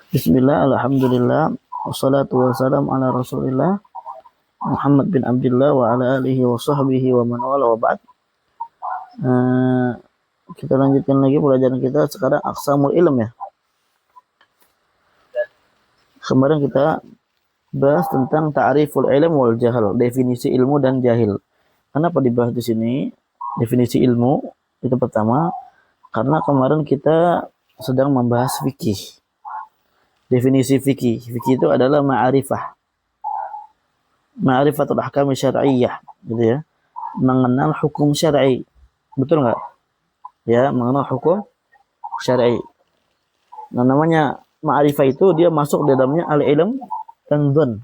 Bismillah, alhamdulillah, wassalatu wassalamu ala rasulillah Muhammad bin Abdullah wa ala alihi wa sahbihi wa man wala wa ba'd. Eh, kita lanjutkan lagi pelajaran kita sekarang aqsamul ilm ya. Kemarin kita bahas tentang ta'riful ilm wal jahal, definisi ilmu dan jahil. Kenapa dibahas di sini? Definisi ilmu itu pertama karena kemarin kita sedang membahas fikih. Definisi fikih. Fikih itu adalah ma'rifatul ahkam syar'iyyah, gitu ya. Mengenal hukum syar'i. Betul nggak? Ya, mengenal hukum syar'i. Nah, namanya ma'rifah itu dia masuk di dalamnya al-ilm dan dzan.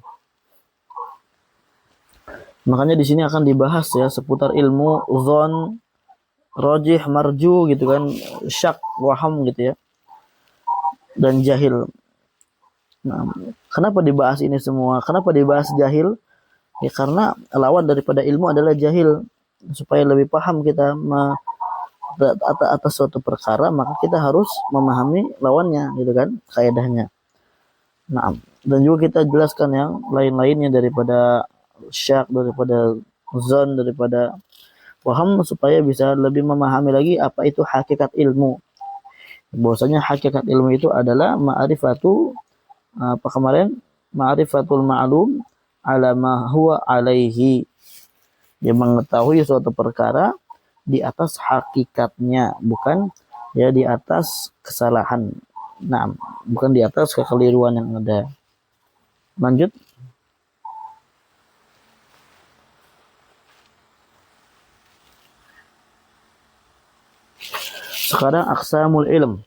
Makanya di sini akan dibahas ya seputar ilmu, dzan, rajih, marju gitu kan, syak, waham gitu ya. Dan jahil. Nah, kenapa dibahas ini semua? Kenapa dibahas jahil? Ya karena lawan daripada ilmu adalah jahil. Supaya lebih paham kita atas suatu perkara, maka kita harus memahami lawannya, gitu kan, kaidahnya. Nah, dan juga kita jelaskan yang lain-lainnya daripada syak, daripada zon, daripada waham, supaya bisa lebih memahami lagi apa itu hakikat ilmu. Bahwasanya hakikat ilmu itu adalah ma'rifatu apa kemarin ma'rifatul ma'lum ala ma huwa alaihi, dia mengetahui suatu perkara di atas hakikatnya, bukan ya di atas kesalahan. Nah, bukan di atas kekeliruan yang ada. Lanjut. Sekarang aqsamul ilm,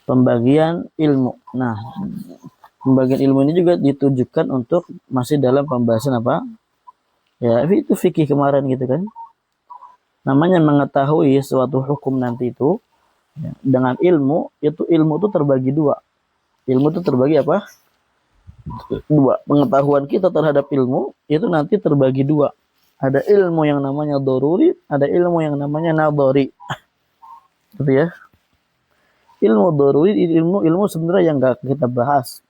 pembagian ilmu. Nah, pembagian ilmu ini juga ditujukan untuk masih dalam pembahasan apa? Ya, itu fikih kemarin gitu kan. Namanya mengetahui suatu hukum nanti itu ya, dengan ilmu itu terbagi dua. Ilmu itu terbagi apa? Dua. Pengetahuan kita terhadap ilmu itu nanti terbagi dua. Ada ilmu yang namanya doruri, ada ilmu yang namanya nadori. Gitu ya. Ilmu doruri, ilmu sebenarnya yang gak kita bahas.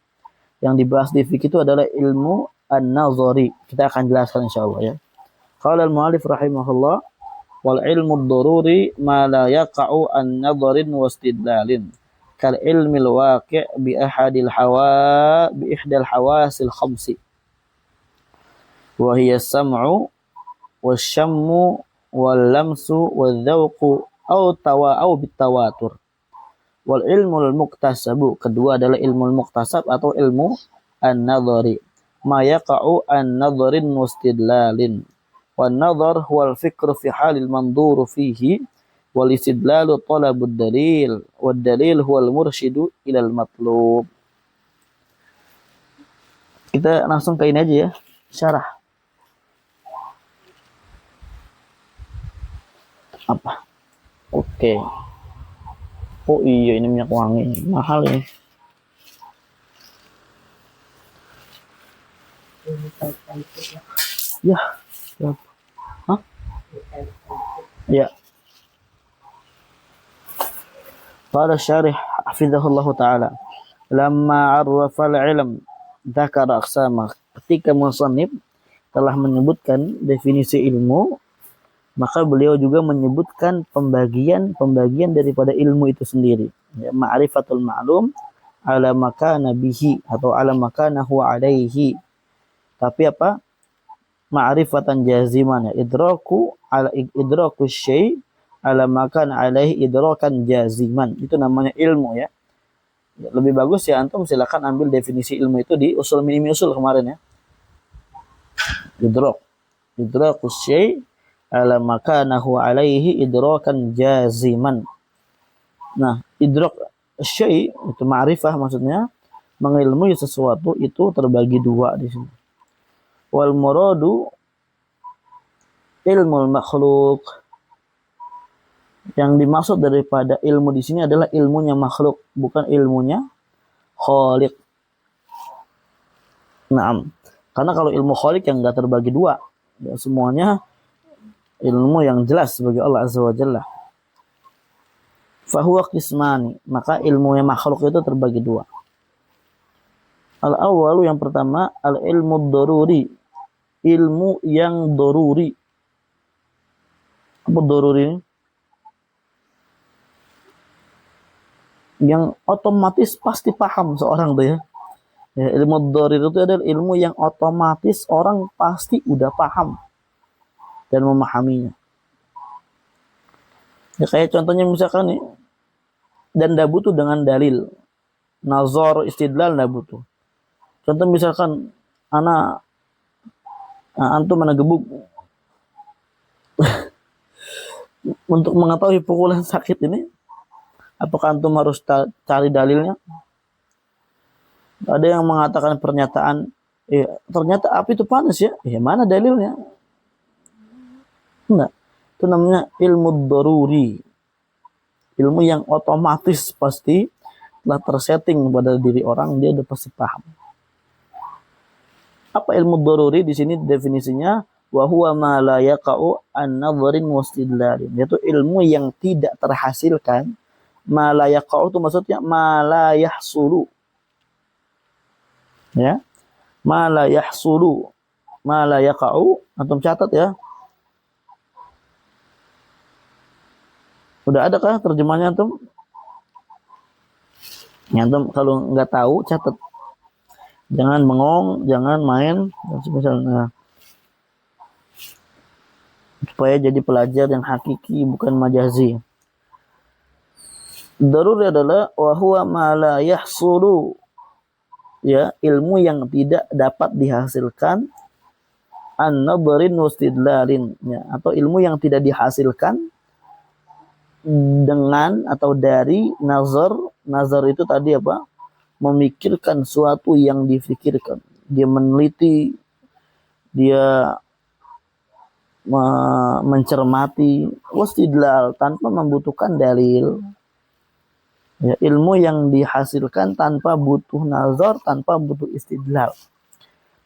Yang dibahas di fikih itu adalah ilmu an-nazari. Kita akan jelaskan insyaallah ya. Qala al-mu'allif rahimahullah, wal ilmu ad-daruri ma la yaqa'u an-nadharin wa istidlalin kal ilmil waqi' bi ihdal hawasil khamsi wa hiya as-sam'u wasyammu wal lamsu wadh-dhawqu au bitawatur. Wal ilmul muktasabu, kedua adalah ilmu muktasab atau ilmu an-nadhari, ma yaqa'u an-nadharin mustidlalin. Wan nadhar huwal fikru fi halil mandhuru fihi wal istidlalu talabud dalil wad dalil huwal mursyidu ilal matlub. Kita langsung ke ini aja ya, syarah. Apa? Oke. Oh iya, ini minyak wangi, mahal ini. Ya, hah? Ya. Qala syarih hafizahullah ta'ala, lamma arrafa al-ilm dzakara aqsamah. Ketika musannif telah menyebutkan definisi ilmu, maka beliau juga menyebutkan pembagian daripada ilmu itu sendiri. Ya, ma'rifatul ma'lum ala makana bihi atau ala makanahu alaihi. Tapi apa? Ma'rifatan jaziman, ya, idraku syai' ala makan alaihi idrakan jaziman. Itu namanya ilmu ya. Lebih bagus ya antum silakan ambil definisi ilmu itu di usul minimi usul kemarin ya. Idraku syai' ala makanahu alaihi idrakan jaziman. Nah, idrak syai' itu ma'rifah, maksudnya mengilmui sesuatu itu terbagi dua di sini. Wal muradu ilmu makhluk. Yang dimaksud daripada ilmu di sini adalah ilmunya makhluk, bukan ilmunya khaliq. Naam. Karena kalau ilmu khaliq yang enggak terbagi dua, ya semuanya ilmu yang jelas bagi Allah Azza wa Jalla. Fahuwa qismani, maka ilmu yang makhluk itu terbagi dua. Al-awwalu, yang pertama, al-ilmu daruri, ilmu yang daruri. Apa daruri ini? Yang otomatis pasti paham seorang tuh ya. Ya, ilmu daruri itu adalah ilmu yang otomatis orang pasti udah paham dan memahaminya. Ya, kayak contohnya misalkan nih, dan tidak butuh dengan dalil, nazar, istidlal, tidak butuh. Contoh misalkan antum mana gebuk untuk mengetahui pukulan sakit ini, apakah antum harus cari dalilnya? Ada yang mengatakan pernyataan, ternyata api itu panas ya. Mana dalilnya? Enggak. Itu namanya ilmu daruri. Ilmu yang otomatis pasti telah tersetting pada diri orang, dia udah pasti paham. Apa ilmu daruri di sini definisinya? Wa huwa ma la yaqa'u an nadharin wastidlalin. Yaitu ilmu yang tidak terhasilkan. Ma la yaqa'u itu maksudnya ma la yahsulu. Ya. Ma la yahsulu. Ma la yaqa'u, antum catat ya. Udah ada kah terjemahnya antum? Antum kalau nggak tahu catat. Jangan bengong, jangan main, misalnya. Supaya jadi pelajar yang hakiki, bukan majazi. Daruri adalah wa huwa ma la yahsulu. Ya, ilmu yang tidak dapat dihasilkan an-nadharin wastidlalin, ya, atau ilmu yang tidak dihasilkan dengan atau dari nazar. Nazar itu tadi apa? Memikirkan suatu yang difikirkan. Dia meneliti, dia mencermati, wastidlal, tanpa membutuhkan dalil. Ya, ilmu yang dihasilkan tanpa butuh nazar, tanpa butuh istidlal.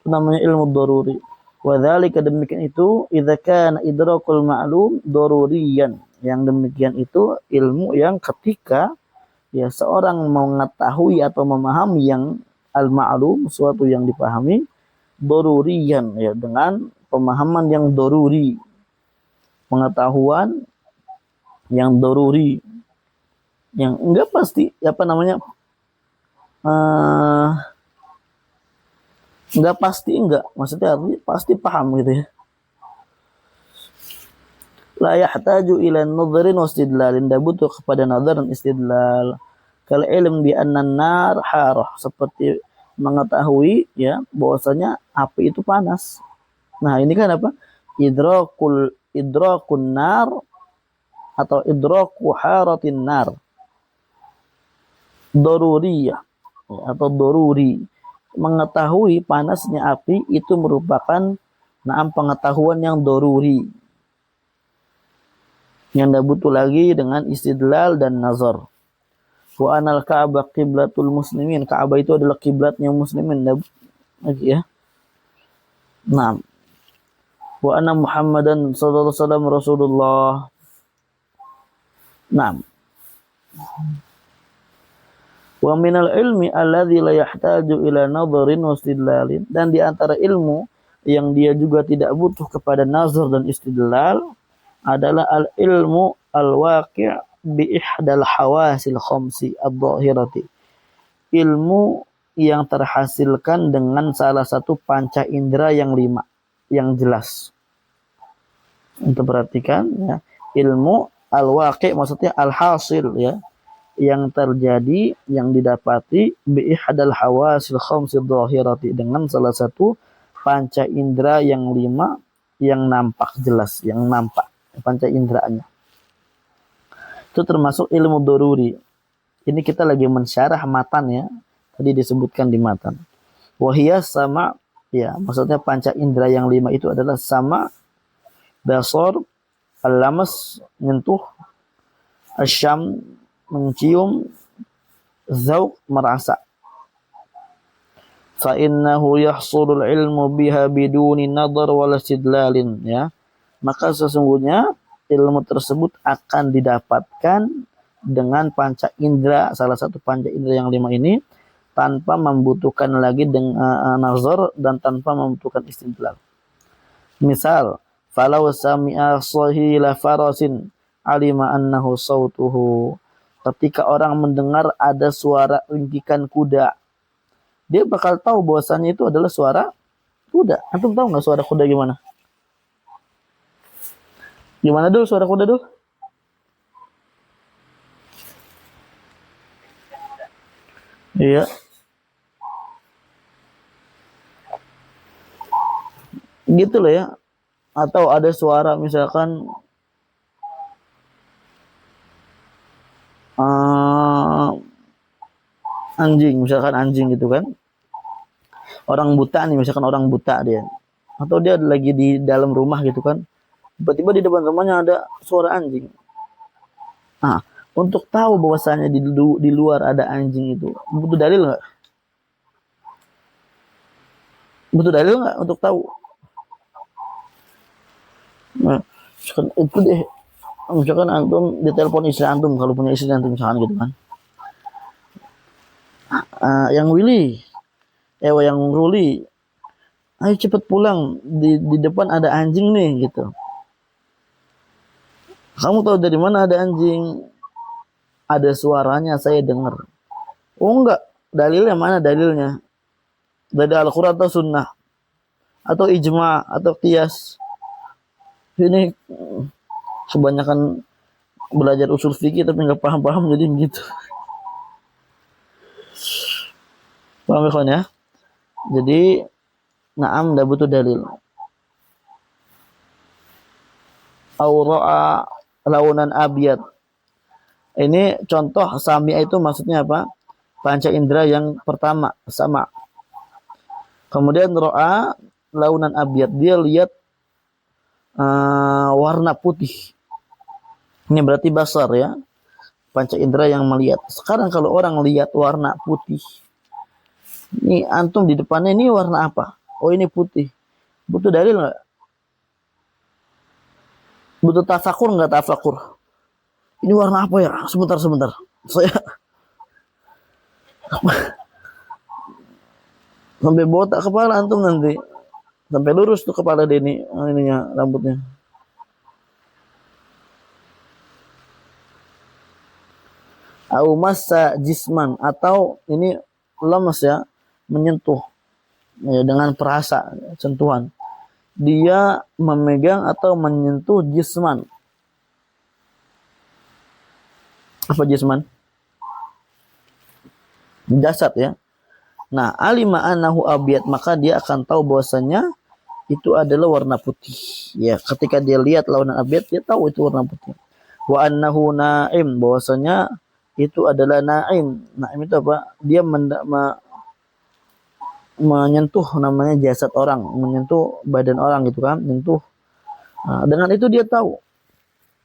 Itu namanya ilmu daruri. Wa dzalika, demikian itu, idza kana idrakul ma'lum daruriyan. Yang demikian itu ilmu yang ketika ya seorang mengetahui atau memahami yang al-ma'lum, suatu yang dipahami, daruriyan, ya, dengan pemahaman yang daruri, pengetahuan yang daruri, yang enggak pasti, apa namanya, enggak pasti, enggak, maksudnya artinya pasti paham gitu ya. La yahtaju ila nadharin wastidlalin, tidak butuh kepada nadhar dan istidlal. Kal ilm bi anna an-nar harah, seperti mengetahui ya bahwasanya api itu panas. Nah, ini kan apa? Idrakun nar atau idraku haratin nar. Daruriyah atau daruri. Mengetahui panasnya api itu merupakan pengetahuan yang daruri. Yang tidak butuh lagi dengan istidlal dan nazar. Wa anal Ka'bah qiblatul muslimin. Ka'bah itu adalah kiblatnya muslimin lagi ya. Naam. Wa anna Muhammadan sallallahu alaihi wasallam Rasulullah. Naam. Wa minal ilmi alladzi la yahtaju ila nadharin wa istidlalin, dan di antara ilmu yang dia juga tidak butuh kepada nazar dan istidlal adalah al-ilmu al-waqi' bi ihdal hawasil khamsi ad-dhahirati. Ilmu yang terhasilkan dengan salah satu panca indera yang 5 yang jelas. Untuk perhatikan ya, ilmu al-waqi' maksudnya al-hasil ya, yang terjadi, yang didapati bi ihdal hawasil khamsi ad-dhahirati, dengan salah satu panca indera yang 5 yang nampak jelas, yang nampak panca inderanya. Itu termasuk ilmu daruri. Ini kita lagi mensyarah matan ya. Tadi disebutkan di matan. Wahiyah sama, ya, maksudnya panca indera yang 5 itu adalah sama, basar, al-lamas, menyentuh, asyam, mencium, zauq, merasa. Fa innahu yahsulul ilmu biha biduni nadhar wala istidlalin, ya. Maka sesungguhnya ilmu tersebut akan didapatkan dengan panca indera, salah satu panca indera yang 5 ini, tanpa membutuhkan lagi dengan nazar dan tanpa membutuhkan istidlal. Misal, falau sami'a sahila farasin alima annahu sautuhu. Ketika orang mendengar ada suara ringkikan kuda, dia bakal tahu bahwasannya itu adalah suara kuda. Antum tahu nggak suara kuda gimana? Gimana dulu suara kuda dulu? Iya, gitu loh ya. Atau ada suara misalkan uh, anjing, misalkan anjing gitu kan. Orang buta nih, misalkan orang buta dia. Atau dia lagi di dalam rumah gitu kan. Tiba-tiba di depan rumahnya ada suara anjing. Nah, untuk tahu bahwasanya di luar ada anjing itu, butuh dalil nggak? Butuh dalil nggak untuk tahu? Nah, itu deh. Misalkan antum ditelepon istri antum, kalau punya istri antum misalkan gitu kan. Yang Willy, yang Ruli, ayo cepet pulang, di depan ada anjing nih gitu. Kamu tahu dari mana ada anjing? Ada suaranya, saya dengar. Oh enggak, dalilnya mana dalilnya? Dari Al-Quran atau Sunnah? Atau ijma, atau qiyas? Ini kebanyakan belajar usul fikih tapi nggak paham-paham jadi begitu. Paham ya? Jadi, na'am dah butuh dalil. Aura'a launan abiyat. Ini contoh sami'a itu maksudnya apa? Panca indera yang pertama, sama. Kemudian ro'a launan abiyat. Dia lihat warna putih. Ini berarti basar ya. Panca indera yang melihat. Sekarang kalau orang lihat warna putih. Ini antum di depannya ini warna apa? Oh ini putih. Butuh dalil nggak? Butuh tafakur nggak tafakur? Ini warna apa ya? Sebentar. Saya sampai botak kepala antum nanti. Sampai lurus tuh kepala Denny, ininya rambutnya. Au massa jisman, atau ini lemes ya, menyentuh ya, dengan perasa sentuhan. Dia memegang atau menyentuh jisman. Apa jisman? Jasad ya. Nah, alima anahu abiyat, maka dia akan tahu bahwasanya itu adalah warna putih. Ya, ketika dia lihat lawan abiyat, dia tahu itu warna putih. Wa annahu na'im, bahwasanya itu adalah na'im. Na'im itu apa? Dia menyentuh namanya jasad orang, menyentuh badan orang gitu kan, menyentuh. Nah, dengan itu dia tahu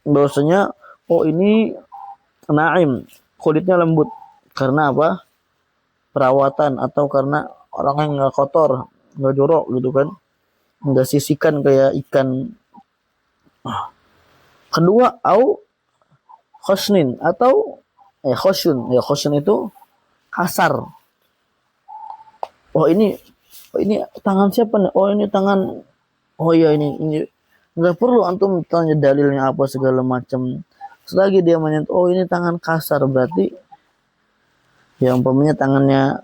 bahwasanya oh ini na'im, kulitnya lembut. Karena apa? Perawatan atau karena orang yang nggak kotor, nggak jorok gitu kan, nggak sisikan kayak ikan. Kedua, au khosnin atau khosyun. Ya khosyun itu kasar. Oh ini tangan siapa nih? Oh ini tangan. Oh iya ini nggak perlu antum tanya dalilnya apa segala macam. Selagi dia menyentuh, oh ini tangan kasar, berarti ya umpamanya tangannya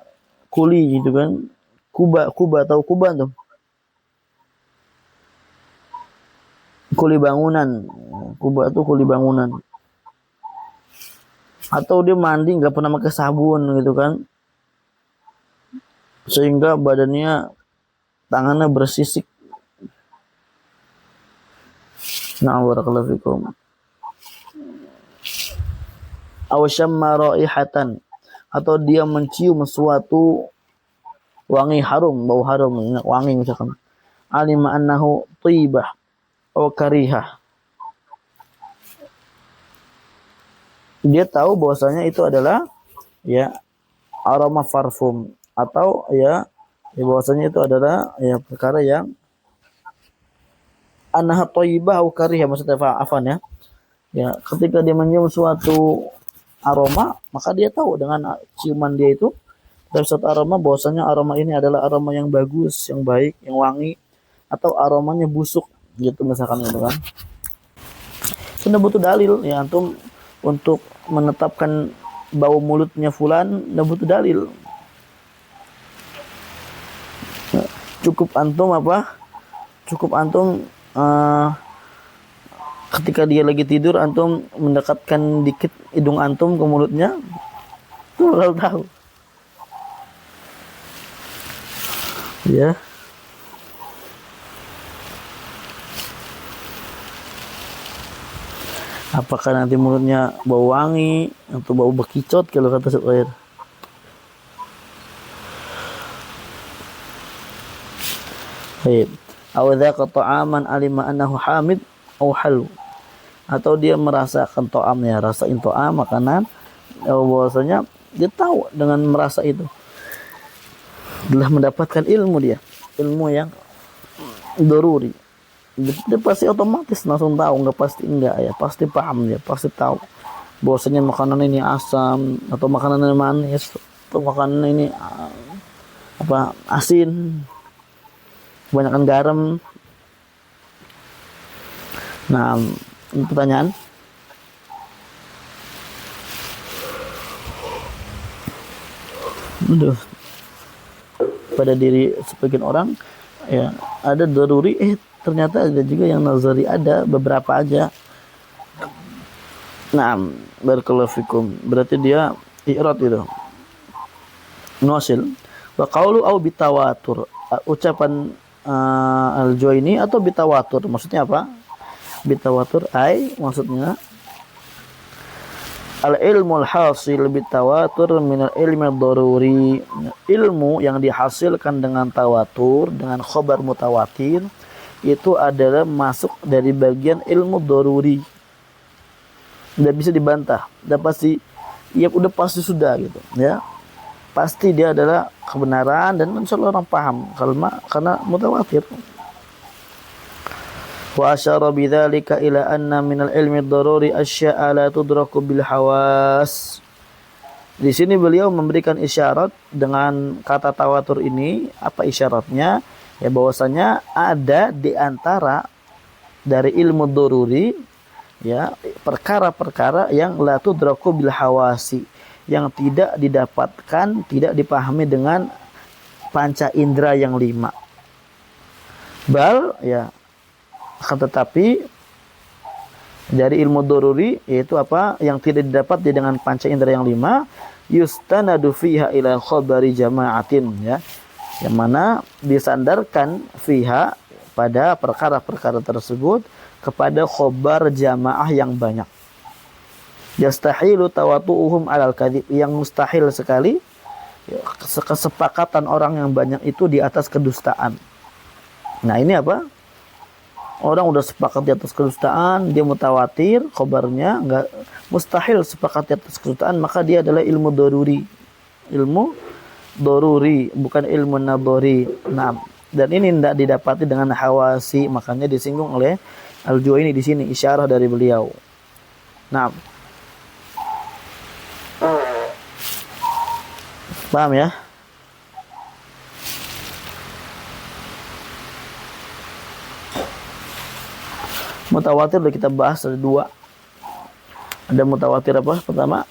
kuli gitu kan. Kuba tahu kuba tuh. Kuli bangunan. Kuba tuh kuli bangunan. Atau dia mandi nggak pernah pakai sabun gitu kan. Sehingga badannya, tangannya bersisik. Nah, barakallahu fikum. Aw syamma raihatan, atau dia mencium suatu wangi harum, bau harum, wangi misalkan. Alima annahu tibah atau karihah. Dia tahu bahwasanya itu adalah ya aroma parfum, atau ya bahwasanya itu adalah ya perkara yang annaha thayyibah atau karihah, maksudnya afan ya. Ya, ketika dia mencium suatu aroma, maka dia tahu dengan ciuman dia itu dari satu aroma bahwasanya aroma ini adalah aroma yang bagus, yang baik, yang wangi, atau aromanya busuk gitu misalkan gitu kan. Sudah butuh dalil ya antum untuk menetapkan bau mulutnya fulan, udah butuh dalil. Cukup antum apa? Cukup antum ketika dia lagi tidur antum mendekatkan dikit hidung antum ke mulutnya, tuh bakal tahu. Ya. Apakah nanti mulutnya bau wangi atau bau bekicot kalau kata Syekh. Baik. Aw dzaqa ta'aman alima annahu hamid aw halu. Atau dia merasakan ta'amnya, rasain ta'am makanan, bahwasanya dia tahu dengan merasa itu telah mendapatkan ilmu dia, ilmu yang daruri. Dia pasti otomatis langsung tahu, nggak pasti enggak ya, pasti paham dia, pasti tahu bahwasanya makanan ini asam atau makanan ini manis atau makanan ini apa asin, kebanyakan garam. Nah, pertanyaan pada diri sebagian orang ya ada daruri, ternyata ada juga yang nazari, ada beberapa aja. Nah, barakallahu fikum, berarti dia i'rad itu nuasil wa qawlu au bitawatur, ucapan al-Juwaini atau bitawatur, maksudnya apa? Bitawatur maksudnya al-ilmu al-hasil bitawatur min al-ilmi ad-daruri, ilmu yang dihasilkan dengan tawatur, dengan khabar mutawatir, itu adalah masuk dari bagian ilmu daruri. Tidak bisa dibantah, udah pasti, ya udah pasti sudah gitu ya, pasti dia adalah kebenaran dan insyaallah orang paham karena mutawatir. Wa asyara bidzalika ila anna minal ilmi ad-daruri asya'a la tudraku bil hawas. Di sini beliau memberikan isyarat dengan kata tawatur ini. Apa isyaratnya? Ya bahwasanya ada di antara dari ilmu daruri ya perkara-perkara yang la tudraku bil hawasi, yang tidak didapatkan, tidak dipahami dengan panca indera yang 5. Bal ya, akan tetapi dari ilmu daruri yaitu apa yang tidak didapat dengan panca indera yang 5, yustanadu fiha ila khabari jama'atin ya, yang mana disandarkan fiha pada perkara-perkara tersebut kepada khobar jamaah yang banyak. Yastahilu tawatu'uhum alal kadhib, yang mustahil sekali ya, kesepakatan orang yang banyak itu di atas kedustaan. Nah ini apa? Orang udah sepakat di atas kedustaan, dia mutawatir khobarnya, enggak mustahil sepakat di atas kedustaan, maka dia adalah ilmu daruri. Ilmu daruri, bukan ilmu nadhari. Nah, dan ini tidak didapati dengan hawasi, makanya disinggung oleh Al-Juwaini di sini, isyarah dari beliau. Nah, paham ya? Mutawatir udah kita bahas, ada 2. Ada mutawatir apa? Pertama,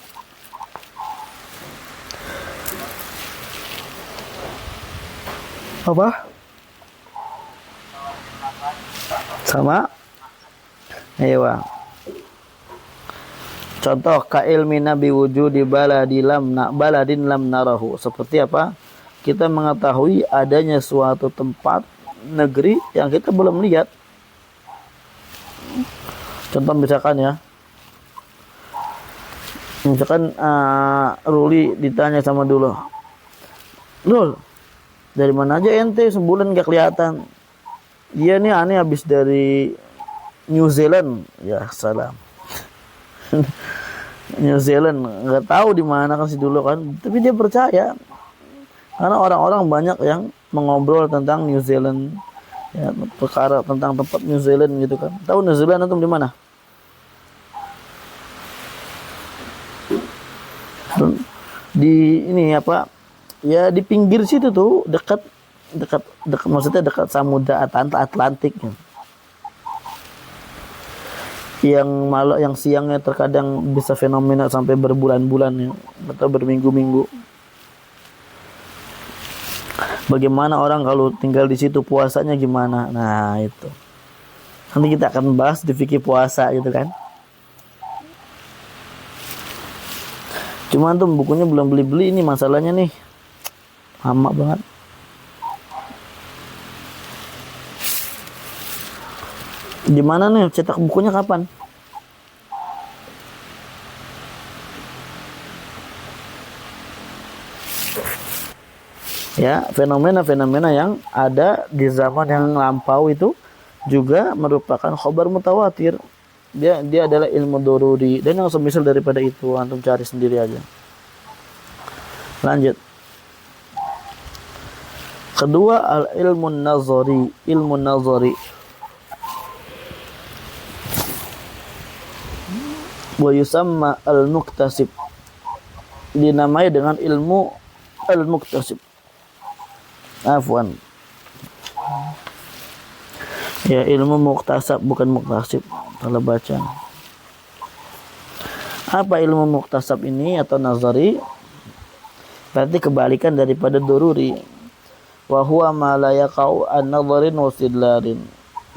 apa? Sama? Ayo. Contoh ka ilmi nabi wujudi baladin lam narahu. Seperti apa? Kita mengetahui adanya suatu tempat, negeri yang kita belum lihat. Contoh misalkan ya, misalkan Ruli ditanya sama Dul, dari mana aja ente sebulan gak kelihatan? Iya nih aneh habis dari New Zealand. Ya salam. New Zealand nggak tahu di mana kan si Dul kan, tapi dia percaya karena orang-orang banyak yang mengobrol tentang New Zealand ya, perkara tentang tempat New Zealand gitu kan. Tahu New Zealand antum di mana? Di ini apa ya, di pinggir situ tuh, dekat dekat dekat, maksudnya dekat samudra Atlantik ya. Yang malah yang siangnya terkadang bisa fenomena sampai berbulan-bulan ya, atau berminggu-minggu. Bagaimana orang kalau tinggal di situ, puasanya gimana? Nah, itu. Nanti kita akan bahas di fikih puasa gitu kan. Cuman tuh bukunya belum beli-beli, ini masalahnya nih. Lama banget. Gimana nih cetak bukunya kapan? Ya, fenomena-fenomena yang ada di zaman yang lampau itu juga merupakan khabar mutawatir. Dia adalah ilmu doruri, dan yang semisal daripada itu antum cari sendiri aja. Lanjut. Kedua, al ilmu nazari, ilmu nazari. Wa yusamma al-muktasib, dinamai dengan ilmu al-muktasib. Afwan. Ya, ilmu muktasab bukan muktasib kalau baca. Apa ilmu muktasab ini atau nazari? Berarti kebalikan daripada dururi. Wa huwa ma la yaqa'u an-nadharin wa istidlalin.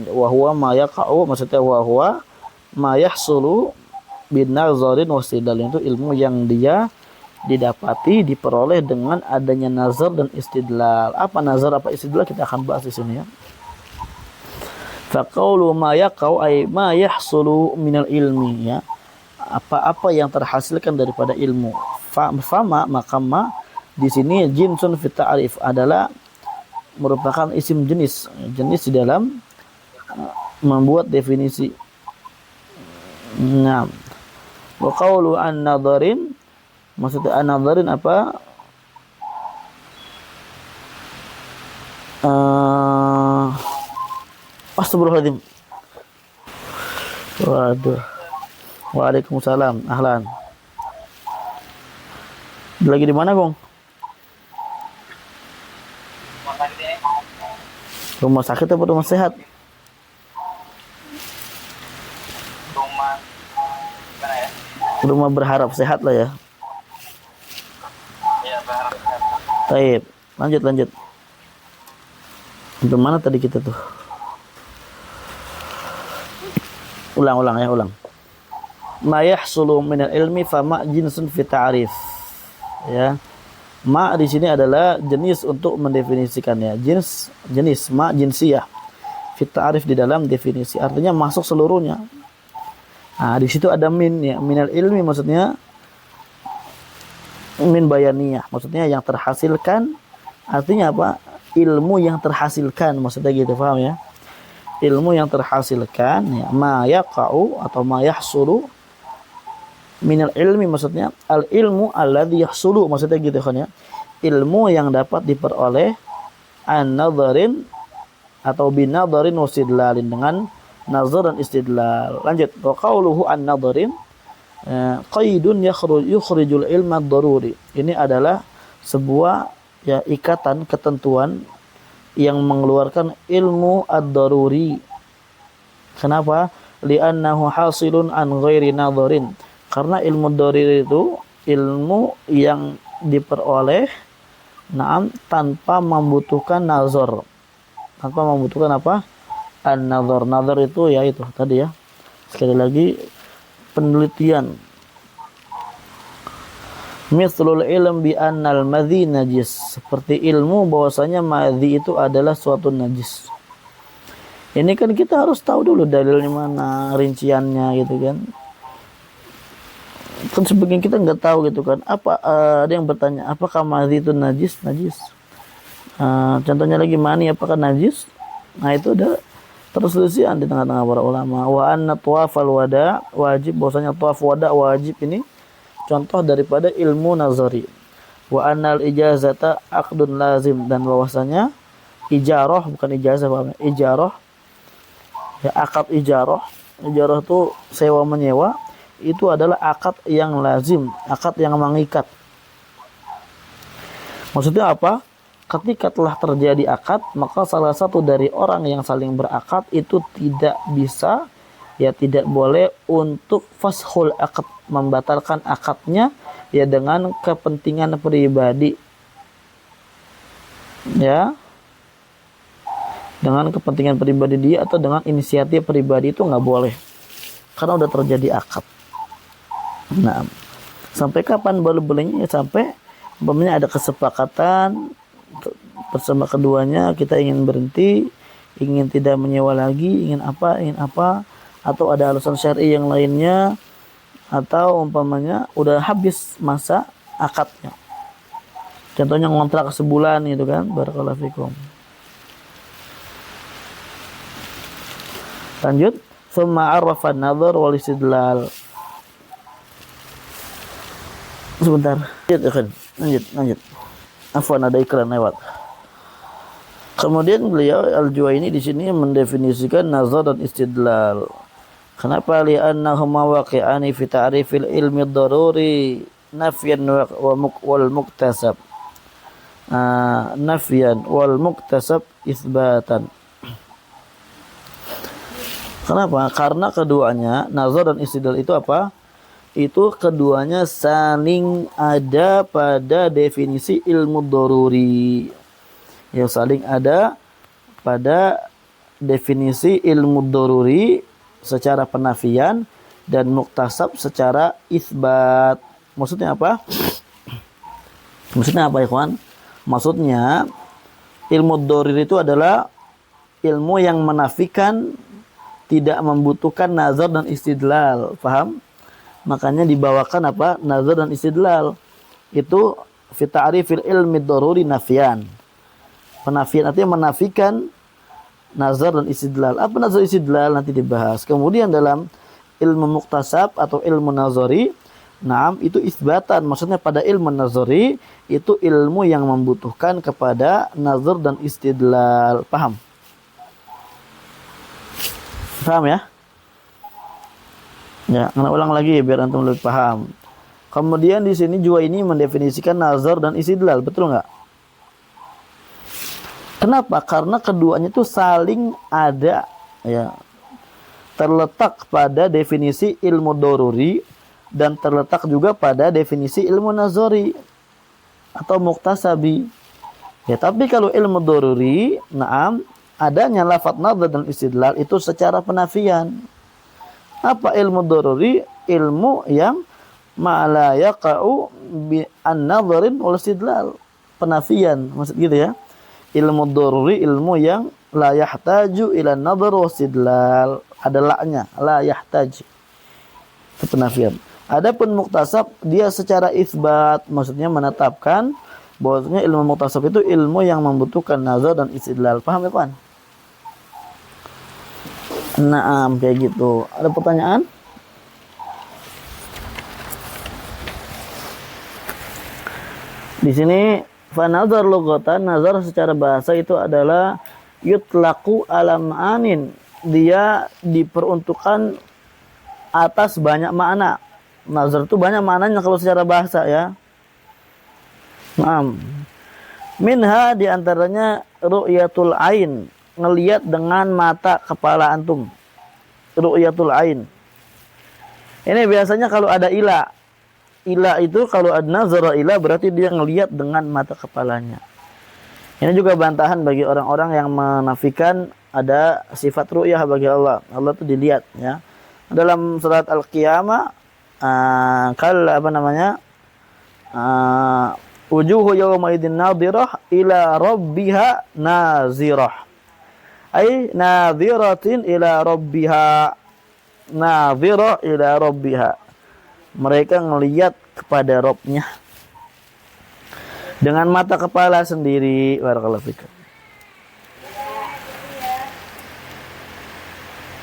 Wa huwa ma yaqa'u, maksudnya wa huwa ma yahsulu bin nazarin wa istidlalin, itu ilmu yang dia didapati, diperoleh dengan adanya nazar dan istidlal. Apa nazar, apa istidlal, kita akan bahas di sini ya. Fa qawlu ma yaqau ay ma yahsulu minal ilmi, ya. Apa-apa yang terhasilkan daripada ilmu. Fama, maka ma di sini jinsun fit ta'rif adalah merupakan isim jenis, jenis di dalam membuat definisi. Nah, wa qawlu an-nadharin, maksudnya an-nadharin apa? Astagfirullahaladzim. Waduh. Waalaikumsalam. Ahlan. Lagi di mana, Gong? Rumah sakit atau rumah sehat? Rumah berharap sehat lah ya. Iya, berharap sehat. Baik, lanjut. Untuk mana tadi kita tuh? Ulang. Ma yahsulu minal ilmi fa ma jinsun fi ta'rif. Ya. Ma di sini adalah jenis untuk mendefinisikannya. Jenis ma jinsiyah. Fi ta'rif di dalam definisi. Artinya masuk seluruhnya. Nah, di situ ada min ya. Minal ilmi maksudnya min bayaniyah. Maksudnya yang terhasilkan. Artinya apa? Ilmu yang terhasilkan. Maksudnya gitu, paham ya? Ilmu yang terhasilkan ya, ma yaqa'u atau ma yahsulu minal ilmi, maksudnya al ilmu alladhi yahsulu, maksudnya gitu kan ya, ilmu yang dapat diperoleh an-nadharin atau binadharin wasidlalin, dengan nazar dan istidlal. Lanjut, wa qawluhu an-nadharin qaidun yukhrijul ilma ad-daruri. Ini adalah sebuah ya ikatan, ketentuan yang mengeluarkan ilmu ad-daruri. Kenapa? Li'annahu hasilun an ghairi nadharin. Karena ilmu daruri itu ilmu yang diperoleh tanpa membutuhkan nazar. Tanpa membutuhkan apa? An-nazar. Nazar itu ya itu tadi ya. Sekali lagi penelitian. Mithlul ilm bi annal madhi najis, seperti ilmu bahwasanya madhi itu adalah suatu najis. Ini kan kita harus tahu dulu dalilnya mana, rinciannya gitu kan. Kan sebagian kita nggak tahu gitu kan. Ada yang bertanya, apakah madhi itu najis? Najis. Contohnya lagi mani, apakah najis? Nah, itu ada perselisihan di tengah-tengah para ulama. Wa anna tawafal wada wajib, bahwasanya tawaf wada wajib, ini contoh daripada ilmu nazari. Wa annal ijazata aqdun lazim, dan bahwasanya ijarah bukan ijazah, ijarah ya, akad ijarah itu sewa menyewa, itu adalah akad yang lazim, akad yang mengikat. Maksudnya apa? Ketika telah terjadi akad, maka salah satu dari orang yang saling berakad itu tidak bisa, ya tidak boleh untuk fashul akad, membatalkan akadnya ya dengan kepentingan pribadi. Ya. Dengan kepentingan pribadi dia atau dengan inisiatif pribadi itu nggak boleh. Karena udah terjadi akad. Nah, sampai kapan baru bolehnya? Ya, sampai umpamanya ada kesepakatan bersama keduanya, kita ingin berhenti, ingin tidak menyewa lagi, ingin apa, atau ada alasan syar'i yang lainnya, atau umpamanya udah habis masa akadnya. Contohnya ngontrak sebulan gitu kan, barakallahu fikum. Lanjut, summa arrafa an-nadhar wal istidlal. Sebentar. Lanjut. Afwan, ada iklan lewat. Kemudian beliau Al-Juwaini di sini mendefinisikan nazar dan istidlal. Kenapa? Li'annahuma waqi'ani fi ta'rifil ilmi ad-daruri nafyan wal muktasab. Nafyan wal muktasab isbatan. Kenapa? Karena keduanya, nazar dan istidlal itu apa? Itu keduanya saling ada pada definisi ilmu daruri. Yang saling ada pada definisi ilmu daruri secara penafian dan muktasab secara isbat. Maksudnya apa? Maksudnya apa, ikhwan? Maksudnya ilmu daruri itu adalah ilmu yang menafikan, tidak membutuhkan nazar dan istidlal, paham? Makanya dibawakan apa? Nazar dan istidlal. Itu fi ta'rifil ilmi daruri nafyan. Penafian artinya menafikan nazar dan istidlal. Apa nazar istidlal nanti dibahas. Kemudian dalam ilmu muktasab atau ilmu nazari, itu isbatan. Maksudnya pada ilmu nazari itu ilmu yang membutuhkan kepada nazar dan istidlal. Paham? Paham ya? Ya, nggak ulang lagi biar antum lebih paham. Kemudian di sini juga ini mendefinisikan nazar dan istidlal, betul nggak? Kenapa? Karena keduanya itu saling ada, ya. Terletak pada definisi ilmu daruri dan terletak juga pada definisi ilmu nazari atau muktasabi. Ya, tapi kalau ilmu daruri, adanya lafaz nazar dan istidlal itu secara penafian. Apa ilmu daruri? Ilmu yang ma la yaqa'u bi an-nadharin wal istidlal. Penafian, maksud gitu ya. Ilmu daruri ilmu yang la yahtaju ila an-nadhar wal istidlal. Ada la-nya, la yahtaj. Itu penafian. Adapun muktasab dia secara isbat, maksudnya menetapkan bahwasanya ilmu muktasab itu ilmu yang membutuhkan nazar dan istidlal. Paham ya, Pan? Kayak gitu. Ada pertanyaan? Di sini fa nazar lughatan, nazar secara bahasa itu adalah yutlaqu alam anin. Dia diperuntukkan atas banyak makna. Nazar itu banyak maknanya kalau secara bahasa ya. Minha diantaranya ru'yatul ain, ngelihat dengan mata kepala antum. Ru'yatul ain. Ini biasanya kalau ada ila. Ila itu kalau ada nazara ila berarti dia ngelihat dengan mata kepalanya. Ini juga bantahan bagi orang-orang yang menafikan ada sifat ru'yah bagi Allah. Allah itu dilihat ya. Dalam surat Al-Qiyamah wujuhu yawma idzin nadhirah ila rabbiha nazirah. Ai nadhiratin ila rabbiha. Nadhirah ila rabbiha. Mereka ngelihat kepada Rabbnya dengan mata kepala sendiri. Barakallahu fikum.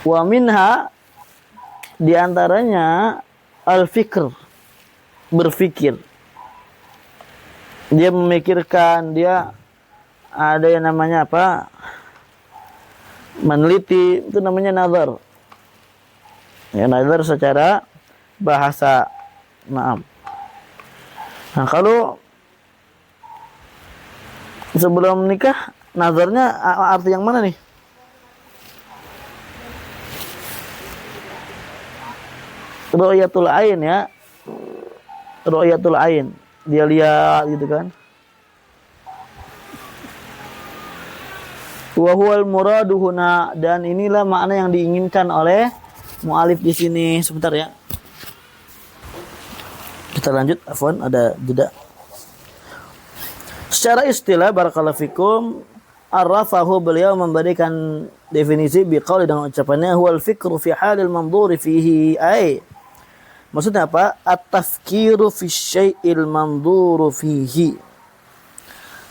Wa minha diantaranya al-fikr, berfikir. Dia memikirkan, dia ada yang namanya apa? Meneliti, itu namanya nazar. Ya, nazar secara bahasa. Naam. Nah, kalau sebelum menikah, nazarnya arti yang mana nih? Ru'yatul ain ya. Ru'yatul ain. Dia lihat gitu kan. Wa huwal muradu huna, dan inilah makna yang diinginkan oleh mu'alif di sini. Sebentar ya. Kita lanjut, afwan, ada jeda. Secara istilah barakallahu fikum, arrafahu, beliau memberikan definisi biqauli dengan ucapannya huwal fikru fi halil manzuri fihi, ay maksudnya apa? At-tafkiru fi syai'il manzuru fihi.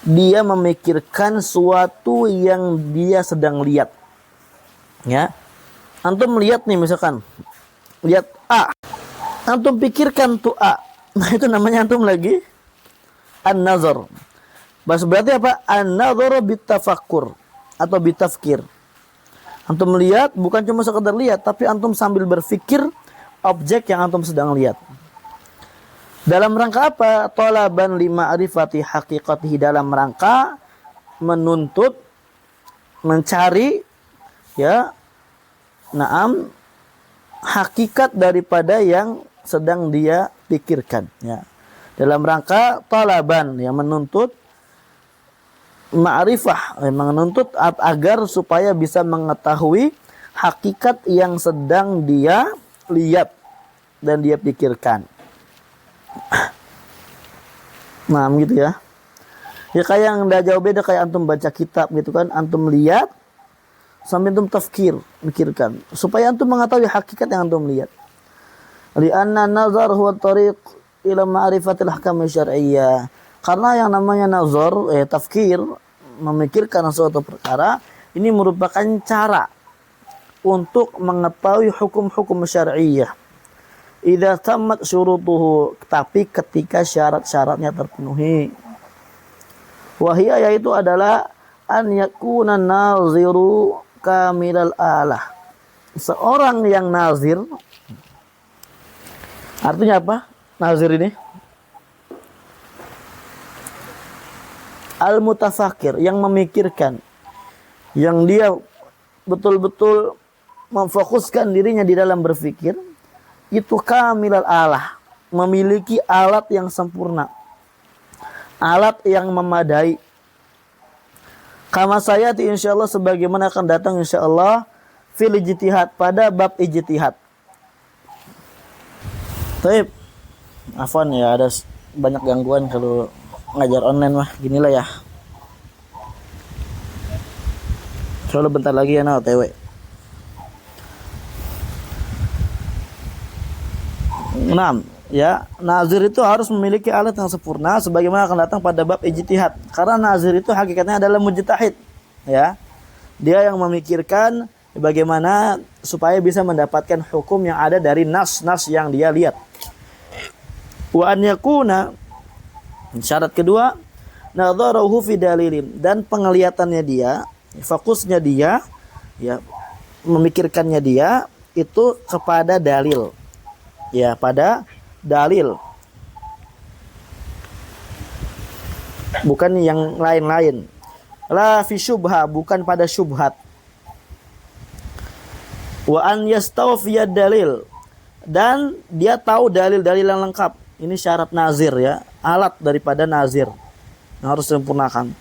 Dia memikirkan suatu yang dia sedang lihat. Ya. Antum lihat nih misalkan. Lihat A. Antum pikirkan tuh A. Nah, itu namanya antum lagi an-nazar. Berarti apa? An-nazaru bitafakkur atau bitafkir. Antum lihat bukan cuma sekedar lihat, tapi antum sambil berpikir objek yang antum sedang lihat. Dalam rangka apa? Talaban lima arifati haqiqatihi, dalam rangka menuntut, mencari ya, naam, hakikat daripada yang sedang dia pikirkan ya. Dalam rangka talaban, yang menuntut ma'rifah, menuntut agar supaya bisa mengetahui hakikat yang sedang dia lihat dan dia pikirkan. Nah, gitu ya. Ya kayak yang udah jauh beda, kayak antum baca kitab gitu kan, antum lihat sambil antum tafkir, mikirkan supaya antum mengetahui hakikat yang antum lihat. Li'anna nazar huwa tariq ila ma'rifatil ahkam syar'iyyah. Karena yang namanya nazar, tafkir, memikirkan suatu perkara, ini merupakan cara untuk mengetahui hukum-hukum syar'iyyah. Idza tammat syurutuhu, tapi ketika syarat-syaratnya terpenuhi. Wahia, yaitu adalah an yakuna naziru kamilal alah. Seorang yang nazir, artinya apa? Nazir ini al-mutafakir, yang memikirkan, yang dia betul-betul memfokuskan dirinya di dalam berpikir. Itu kamilal alah, memiliki alat yang sempurna, alat yang memadai. Kama sayati insyaallah, sebagaimana akan datang insyaallah fil ijtihad, pada bab ijtihad. Baik. Afwan ya, ada banyak gangguan kalau ngajar online mah, ginilah ya. Soalnya bentar lagi ya OTW. Nah, ya, nazir itu harus memiliki alat yang sempurna sebagaimana akan datang pada bab ijtihad. Karena nazir itu hakikatnya adalah mujtahid, ya. Dia yang memikirkan bagaimana supaya bisa mendapatkan hukum yang ada dari nas-nas yang dia lihat. Wa an yakuna, syarat kedua, nadharahu fi dalilin, dan penglihatannya dia, fokusnya dia, ya, memikirkannya dia itu kepada dalil. Ya, pada dalil, bukan yang lain-lain. La fi syubha, bukan pada syubhat. Wa an yastawfiya dalil, dan dia tahu dalil-dalil yang lengkap. Ini syarat nazir ya, alat daripada nazir yang harus disempurnakan.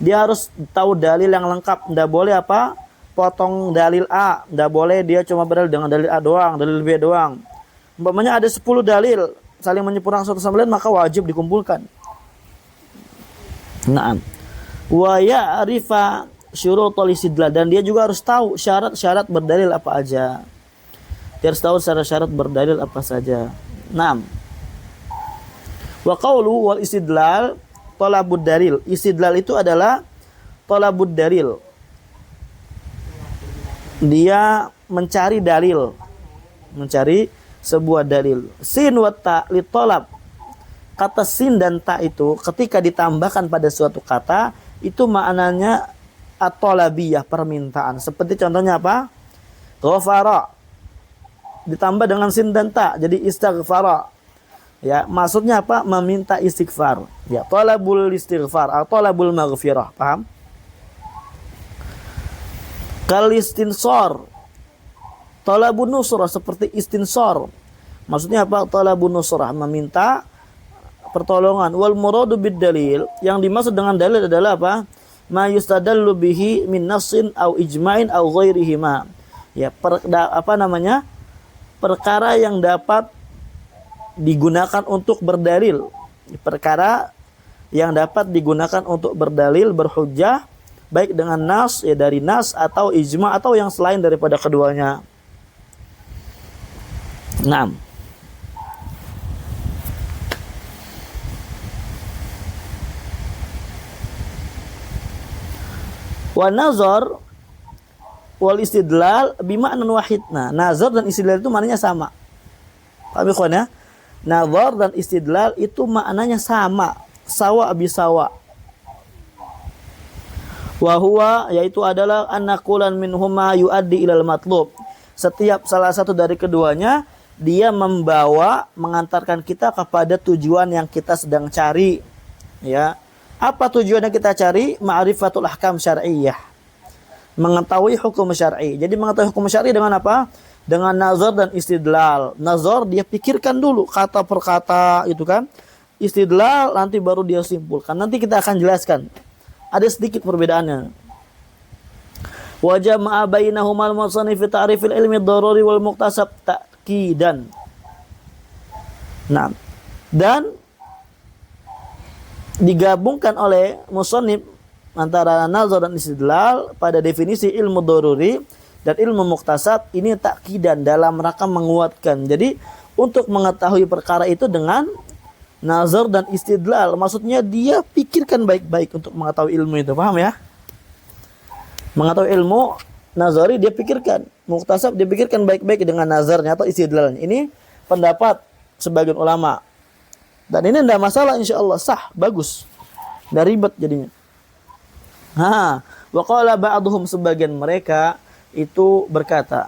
Dia harus tahu dalil yang lengkap. Tidak boleh apa? Potong dalil A. Tidak boleh dia cuma berdalil dengan dalil A doang, dalil B doang. Umpamanya ada 10 dalil saling menyempurnakan satu sama lain, maka wajib dikumpulkan. Naam. Wa ya'rifa syurutul istidlal, dan dia juga harus tahu syarat-syarat berdalil apa aja. Dia harus tahu syarat-syarat berdalil apa saja. Naam. Wa qawlu wal istidlal talabud dalil. Istidlal itu adalah talabud dalil. Dia mencari dalil, mencari sebuah dalil. Sin wa ta li talab. Kata sin dan ta itu ketika ditambahkan pada suatu kata, itu maknanya at-talabiyah, permintaan. Seperti contohnya apa? Ghafara. ditambah dengan sin dan ta jadi istighfara. Ya, maksudnya apa? Meminta istighfar. Ya, talabul istighfar atau talabul maghfirah. Paham? Kal istinsor. Talabun nusrah seperti istinsor. Maksudnya apa? Talabun nusrah meminta pertolongan. Wal muradu bid dalil, yang dimaksud dengan dalil adalah apa? Ma yustadallu bihi min nassin au ijma'in au ghairihima. Ya, perkara yang dapat digunakan untuk berdalil. Perkara yang dapat digunakan untuk berdalil, berhujjah, baik dengan nas, ya dari nas atau ijma atau yang selain daripada keduanya. 6. Wa nazar wal istidlal bima'nan wahid. Nah, nazar dan istidlal itu maknanya sama. Paham ikhwan ya? Nazar dan istidlal itu maknanya sama, sawa bisawa. Wa huwa, yaitu adalah annaqulan minhuma yuaddi ilal matlub. Setiap salah satu dari keduanya dia mengantarkan kita kepada tujuan yang kita sedang cari. Ya. Apa tujuan yang kita cari? Ma'rifatul ahkam syar'iyyah. Mengetahui hukum syar'i. Jadi mengetahui hukum syar'i dengan apa? Dengan nazar dan istidlal. Nazar dia pikirkan dulu kata per kata itu kan. Istidlal nanti baru dia simpulkan. Nanti kita akan jelaskan. Ada sedikit perbedaannya. Wa jama'a bainahumal musannif fi ta'rifil ilmi ad-daruri wal muktasab ta'kidan. Nah, dan digabungkan oleh musannif antara nazar dan istidlal pada definisi ilmu daruri dan ilmu muktasab ini ta'kidan dalam rangka menguatkan. Jadi untuk mengetahui perkara itu dengan nazar dan istidlal, maksudnya dia pikirkan baik-baik untuk mengetahui ilmu itu. Paham ya? Mengetahui ilmu nazari dia pikirkan, muktasab dia pikirkan baik-baik dengan nazarnya atau istidlalnya. Ini pendapat sebagian ulama. Dan ini tidak masalah, insyaallah sah, bagus. Tidak ribet jadinya. Wa qala ba'dhum, sebagian mereka itu berkata,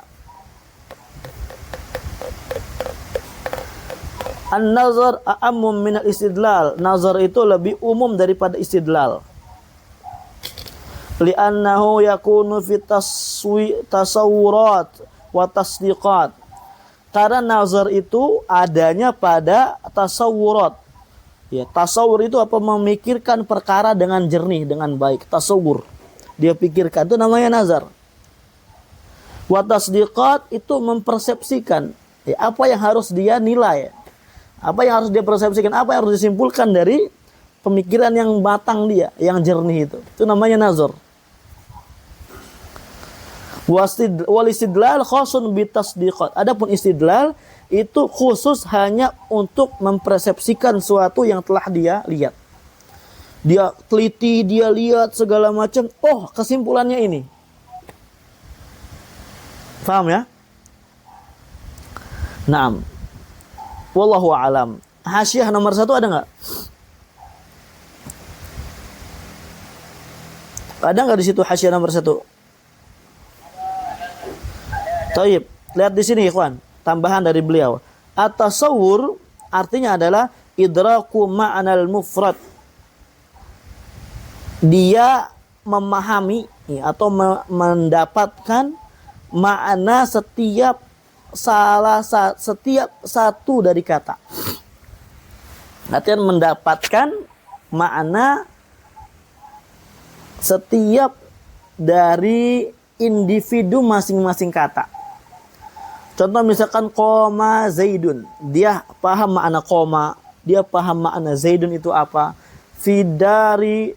an-nazar a'ammu min al-istidlal. Nazar itu lebih umum daripada istidlal. Li'annahu yakunu fi tasawurat wa tasdiqat. Karena nazar itu adanya pada tasawurat. Ya, tasawur itu apa? Memikirkan perkara dengan jernih, dengan baik. Tasawur. Dia pikirkan, itu namanya nazar. Wa tasdiqat itu mempersepsikan. Ya, apa yang harus dia nilai. Apa yang harus dia persepsikan, apa yang harus disimpulkan dari pemikiran yang matang dia, yang jernih itu. Itu namanya nazar. Wal istidlal khusun bitasdiqat. Adapun istidlal itu khusus hanya untuk mempersepsikan sesuatu yang telah dia lihat. Dia teliti, dia lihat segala macam. Oh, kesimpulannya ini. Paham ya? Naam. Wallahu a'lam. Hasyiah nomor 1 ada nggak? Ada nggak di situ hasyiah nomor 1? Taib, lihat di sini ikhwan, tambahan dari beliau. At-tasawwur artinya adalah idraku ma'anal mufrad. Dia memahami atau mendapatkan makna setiap satu dari kata. Artinya mendapatkan makna setiap dari individu masing-masing kata. Contoh misalkan koma Zaidun, dia paham makna koma, dia paham makna Zaidun itu apa. Fidari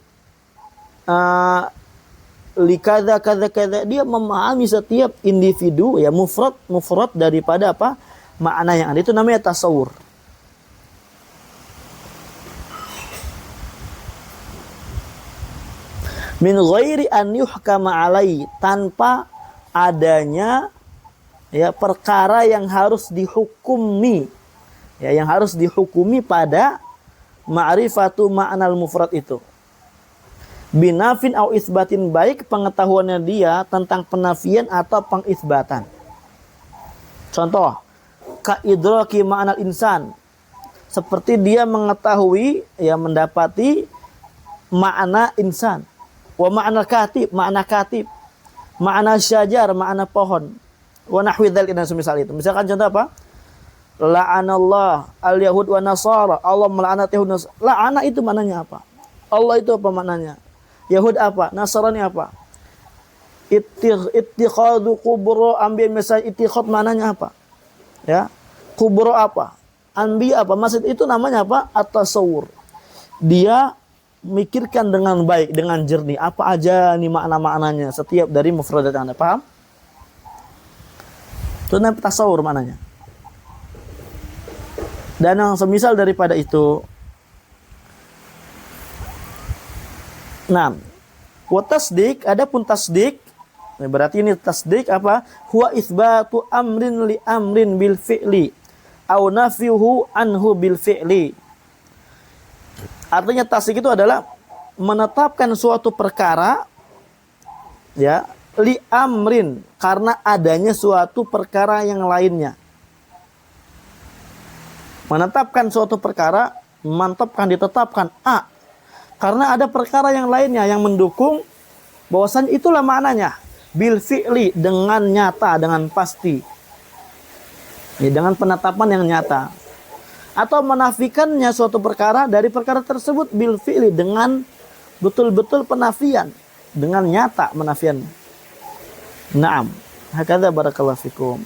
likada kada, dia memahami setiap individu ya mufrad daripada apa makna yang ada, itu namanya tasawur. Min ghairi an yuhkama alai, tanpa adanya ya perkara yang harus dihukumi, ya yang harus dihukumi pada ma'rifatu ma'nal mufrad itu. Binafin au isbatin, baik pengetahuannya dia tentang penafian atau pengisbatan. Contoh, ka idraki ma'anal insan, seperti dia mengetahui, ya, mendapati makna insan. Wa ma'anal katib, makna katib. Makna syajar, makna pohon. Wa nahwi dzalik, dan semisal itu. Misalkan contoh apa? La'anallah al-yahud wa nasara. Allah melaknat Yahud Nasara. La'ana itu maknanya apa? Allah itu apa maknanya? Yahud apa? Nasrani apa? Ittikhadu kubro anbiya, misalnya ittikhad maknanya apa? Ya. Kubro apa? Anbiya apa? Maksud itu namanya apa? At-tasawwur. Dia mikirkan dengan baik, dengan jernih. Apa aja nih makna-maknanya setiap dari mufradat Anda. Paham? Itu namanya tasawur maknanya. Dan yang semisal daripada itu. Nah, wa tasdik, adapun tasdik, berarti ini tasdik apa? Huwa itsbatu amrin li amrin bil fi'li au nafyuhu anhu bil fi'li. Artinya tasdik itu adalah menetapkan suatu perkara, ya, li amrin, karena adanya suatu perkara yang lainnya. Menetapkan suatu perkara, mantapkan, ditetapkan A, karena ada perkara yang lainnya yang mendukung bahwasan itulah maknanya. Bil fi'li, dengan nyata, dengan pasti, ya, dengan penetapan yang nyata. Atau menafikannya suatu perkara dari perkara tersebut bil fi'li, dengan betul-betul penafian, dengan nyata menafian. Naam, hakadha barakallahu fikum.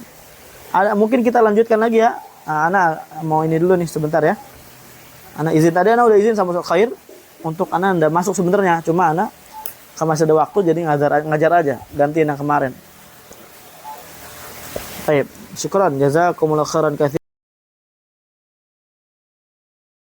Mungkin kita lanjutkan lagi ya. Ana mau ini dulu nih sebentar ya. Ana izin tadi, Ana udah izin sama Khair untuk Ana ndak masuk sebenarnya, cuma Ana kan masih ada waktu jadi ngajar aja, gantiin yang kemarin. Baik, syukran, jazakumullahu khairan katsir.